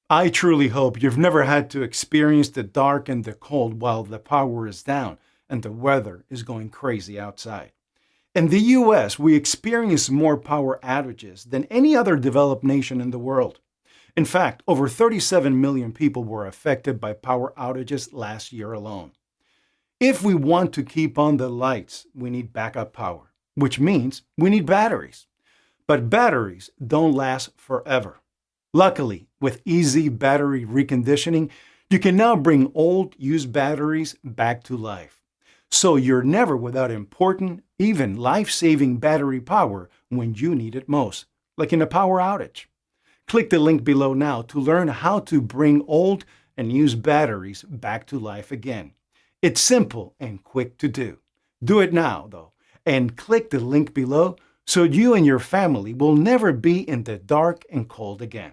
I truly hope you've never had to experience the dark and the cold while the power is down and the weather is going crazy outside. In the US, we experience more power outages than any other developed nation in the world. In fact, over 37 million people were affected by power outages last year alone. If we want to keep on the lights, we need backup power, which means we need batteries. But batteries don't last forever. Luckily, with easy battery reconditioning, you can now bring old, used batteries back to life. So you're never without important, even life-saving battery power when you need it most, like in a power outage. Click the link below now to learn how to bring old and used batteries back to life again. It's simple and quick to do. Do it now, though, and click the link below so you and your family will never be in the dark and cold again.